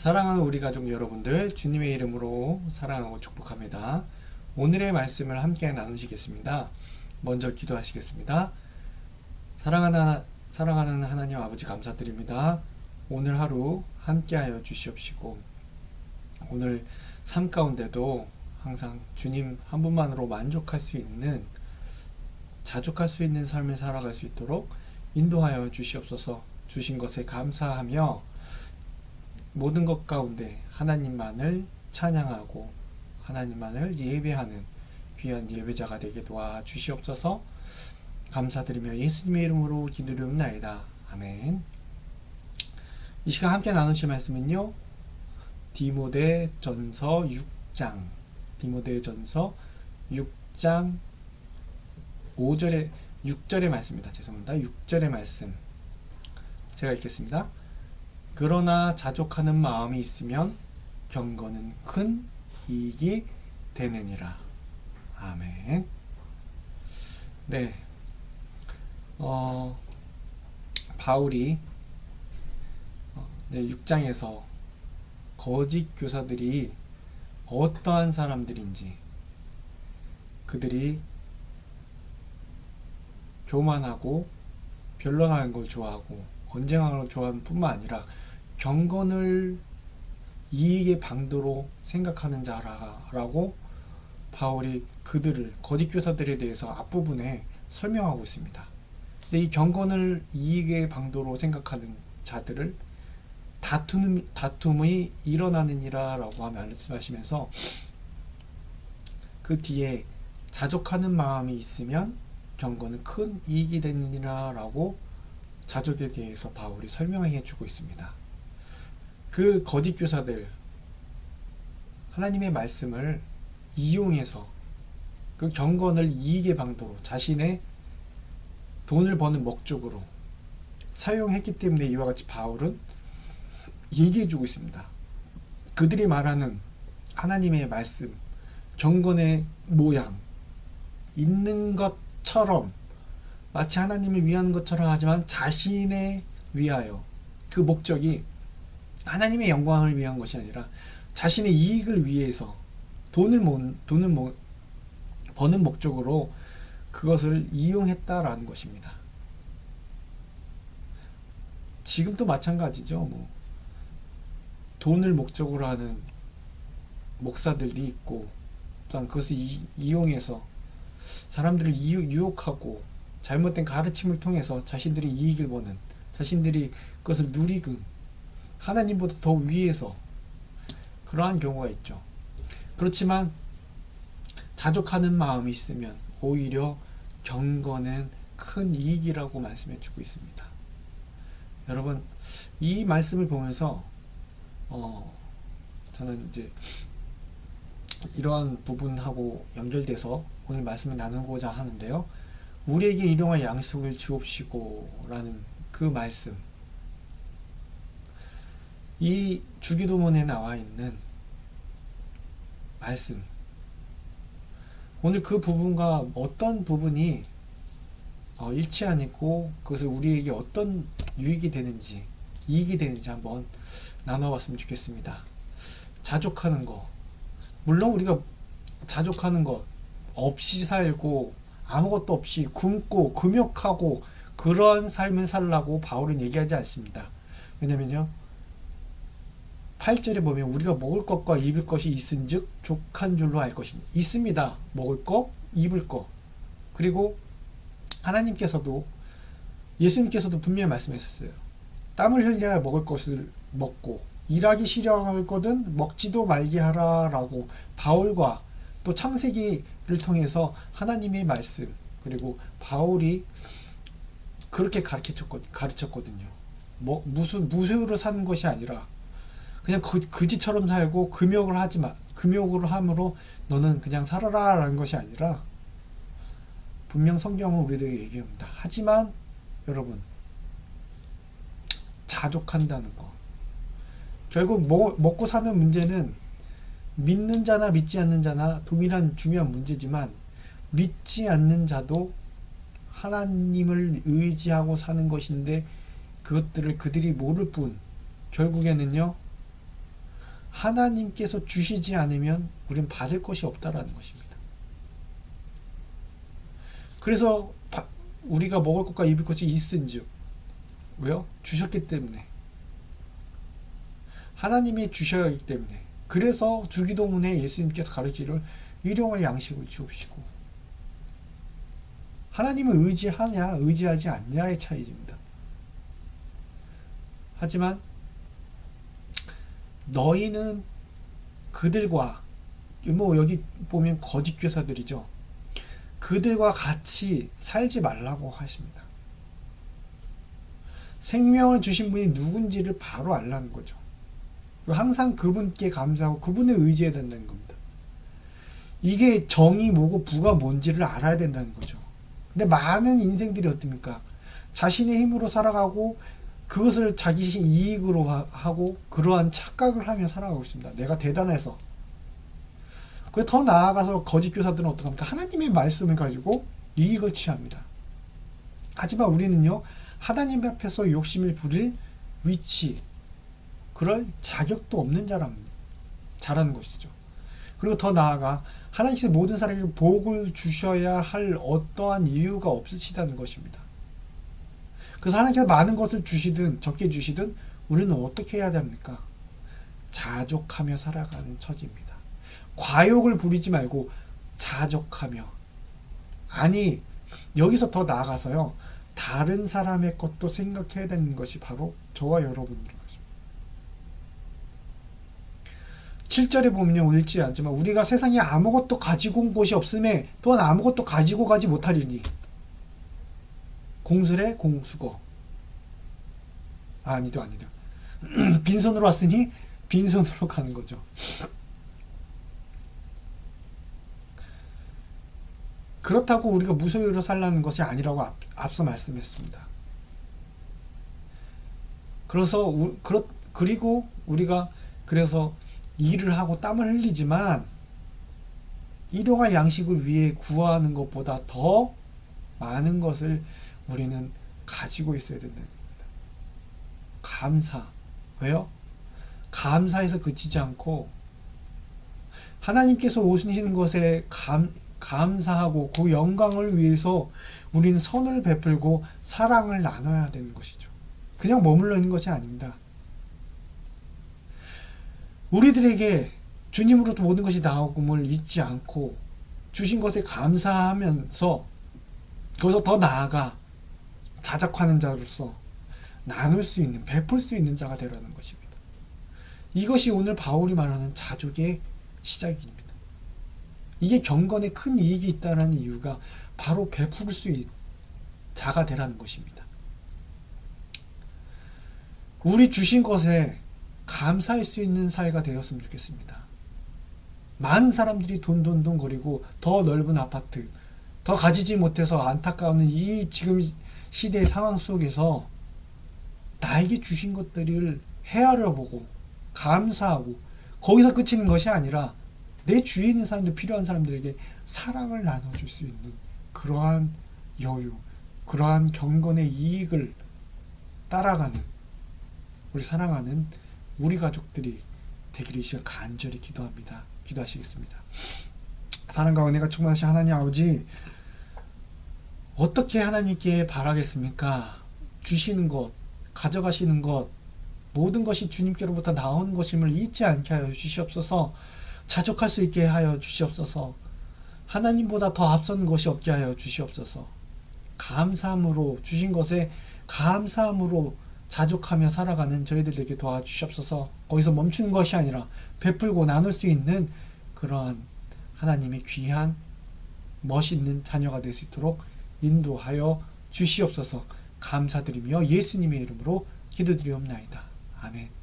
사랑하는 우리 가족 여러분들, 주님의 이름으로 사랑하고 축복합니다. 오늘의 말씀을 함께 나누시겠습니다. 먼저 기도하시겠습니다. 사랑하는 하나님 아버지 감사드립니다. 오늘 하루 함께하여 주시옵시고, 오늘 삶 가운데도 항상 주님 한 분만으로 만족할 수 있는, 자족할 수 있는 삶을 살아갈 수 있도록 인도하여 주시옵소서. 주신 것에 감사하며 모든 것 가운데 하나님만을 찬양하고 하나님만을 예배하는 귀한 예배자가 되게 도와주시옵소서. 감사드리며 예수님의 이름으로 기도드립니다. 아멘. 이 시간 함께 나누실 말씀은요, 디모데전서 6장 6절의 말씀입니다. 죄송합니다. 6절의 말씀 제가 읽겠습니다. 그러나 자족하는 마음이 있으면 경건은 큰 이익이 되느니라. 아멘. 네. 바울이 6장에서 거짓 교사들이 어떠한 사람들인지, 그들이 교만하고 변론하는 걸 좋아하고 언쟁하는 걸 좋아하는 뿐만 아니라 경건을 이익의 방도로 생각하는 자라고 바울이 그들을, 거짓 교사들에 대해서 앞부분에 설명하고 있습니다. 근데 이 경건을 이익의 방도로 생각하는 자들을 다툼이 일어나느니라 라고 말씀하시면서, 그 뒤에 자족하는 마음이 있으면 경건은 큰 이익이 되느니라 라고 자족에 대해서 바울이 설명해 주고 있습니다. 그 거짓 교사들, 하나님의 말씀을 이용해서 그 경건을 이익의 방도로 자신의 돈을 버는 목적으로 사용했기 때문에 이와 같이 바울은 얘기해 주고 있습니다. 그들이 말하는 하나님의 말씀, 경건의 모양, 있는 것처럼 마치 하나님을 위하는 것처럼 하지만 자신의 위하여, 그 목적이 하나님의 영광을 위한 것이 아니라 자신의 이익을 위해서 돈을 버는 목적으로 그것을 이용했다라는 것입니다. 지금도 마찬가지죠. 돈을 목적으로 하는 목사들이 있고, 또한 그것을 이용해서 사람들을 유혹하고 잘못된 가르침을 통해서 자신들이 이익을 보는, 자신들이 그것을 누리고 하나님보다 더 위에서 그러한 경우가 있죠. 그렇지만 자족하는 마음이 있으면 오히려 경건은 큰 이익이라고 말씀해 주고 있습니다. 여러분, 이 말씀을 보면서 저는 이제 이러한 부분하고 연결돼서 오늘 말씀을 나누고자 하는데요. 우리에게 일용할 양식을 주옵시고 라는 그 말씀, 이 주기도문에 나와 있는 말씀, 오늘 그 부분과 어떤 부분이 일치 아니고 그것을 우리에게 어떤 유익이 되는지, 이익이 되는지 한번 나눠봤으면 좋겠습니다. 자족하는 것, 물론 우리가 자족하는 것 없이 살고 아무것도 없이 굶고 금욕하고 그런 삶을 살라고 바울은 얘기하지 않습니다. 왜냐면요, 8절에 보면 우리가 먹을 것과 입을 것이 있은즉 족한 줄로 알 것이니, 있습니다. 먹을 거, 입을 거. 그리고 하나님께서도, 예수님께서도 분명히 말씀하셨어요. 땀을 흘려야 먹을 것을 먹고 일하기 싫어하거든 먹지도 말게 하라 라고 바울과 또 창세기를 통해서 하나님의 말씀, 그리고 바울이 그렇게 가르쳤거든요. 무쇠로 사는 것이 아니라 그냥 그지처럼 살고 금욕을 함으로 너는 그냥 살아라 라는 것이 아니라, 분명 성경은 우리들에게 얘기합니다. 하지만 여러분, 자족한다는 것, 결국 먹고 사는 문제는 믿는 자나 믿지 않는 자나 동일한 중요한 문제지만, 믿지 않는 자도 하나님을 의지하고 사는 것인데 그것들을 그들이 모를 뿐, 결국에는요 하나님께서 주시지 않으면 우린 받을 것이 없다라는 것입니다. 그래서 우리가 먹을 것과 입을 것이 있은즉, 왜요? 주셨기 때문에, 하나님이 주셔야 하기 때문에. 그래서 주기도문에 예수님께서 가르치기를 일용할 양식을 주옵시고, 하나님을 의지하냐 의지하지 않냐의 차이입니다. 하지만 너희는 그들과, 여기 보면 거짓 교사들이죠. 그들과 같이 살지 말라고 하십니다. 생명을 주신 분이 누군지를 바로 알라는 거죠. 항상 그분께 감사하고 그분을 의지해야 된다는 겁니다. 이게 정이 뭐고 부가 뭔지를 알아야 된다는 거죠. 근데 많은 인생들이 어떻습니까? 자신의 힘으로 살아가고 그것을 자기 이익으로 하고 그러한 착각을 하며 살아가고 있습니다. 내가 대단해서. 더 나아가서 거짓 교사들은 어떻게 합니까? 하나님의 말씀을 가지고 이익을 취합니다. 하지만 우리는요, 하나님 앞에서 욕심을 부릴 위치, 그럴 자격도 없는 자라는 것이죠. 그리고 더 나아가 하나님께서 모든 사람에게 복을 주셔야 할 어떠한 이유가 없으시다는 것입니다. 그래서 하나님께서 많은 것을 주시든 적게 주시든 우리는 어떻게 해야 됩니까? 자족하며 살아가는 처지입니다. 과욕을 부리지 말고 자족하며, 아니 여기서 더 나아가서요, 다른 사람의 것도 생각해야 되는 것이 바로 저와 여러분들인 것입니다. 7절에 보면요, 오늘 읽지 않지만 우리가 세상에 아무것도 가지고 온 것이 없음에 또한 아무것도 가지고 가지 못하리니, 공술의 공수거, 아니다 빈손으로 왔으니 빈손으로 가는 거죠. 그렇다고 우리가 무소유로 살라는 것이 아니라고 앞서 말씀했습니다. 그리고 우리가 그래서 일을 하고 땀을 흘리지만 일용할 양식을 위해 구하는 것보다 더 많은 것을 우리는 가지고 있어야 된다는 겁니다. 감사. 왜요? 감사해서 그치지 않고 하나님께서 오시는 것에 감사하고 그 영광을 위해서 우리는 선을 베풀고 사랑을 나눠야 되는 것이죠. 그냥 머물러 있는 것이 아닙니다. 우리들에게 주님으로부터 모든 것이 나옴을 잊지 않고 주신 것에 감사하면서 거기서 더 나아가 자작하는 자로서 나눌 수 있는, 베풀 수 있는 자가 되라는 것입니다. 이것이 오늘 바울이 말하는 자족의 시작입니다. 이게 경건에 큰 이익이 있다는 이유가 바로 베풀 수 있는 자가 되라는 것입니다. 우리 주신 것에 감사할 수 있는 사회가 되었으면 좋겠습니다. 많은 사람들이 돈 거리고 더 넓은 아파트, 더 가지지 못해서 안타까운 이 지금 시대의 상황 속에서 나에게 주신 것들을 헤아려 보고 감사하고 거기서 그치는 것이 아니라 내 주위에 있는 사람들, 필요한 사람들에게 사랑을 나눠줄 수 있는 그러한 여유, 그러한 경건의 이익을 따라가는 우리 사랑하는 우리 가족들이 되기를 이 시간 간절히 기도합니다. 기도하시겠습니다. 사랑과 은혜가 충만하신 하나님 아버지, 어떻게 하나님께 바라겠습니까? 주시는 것, 가져가시는 것, 모든 것이 주님께로부터 나오는 것임을 잊지 않게 하여 주시옵소서. 자족할 수 있게 하여 주시옵소서. 하나님보다 더 앞선 것이 없게 하여 주시옵소서. 감사함으로 주신 것에 감사함으로 자족하며 살아가는 저희들에게 도와주시옵소서. 거기서 멈추는 것이 아니라 베풀고 나눌 수 있는 그러한 하나님의 귀한 멋있는 자녀가 될 수 있도록 인도하여 주시옵소서. 감사드리며 예수님의 이름으로 기도드리옵나이다. 아멘.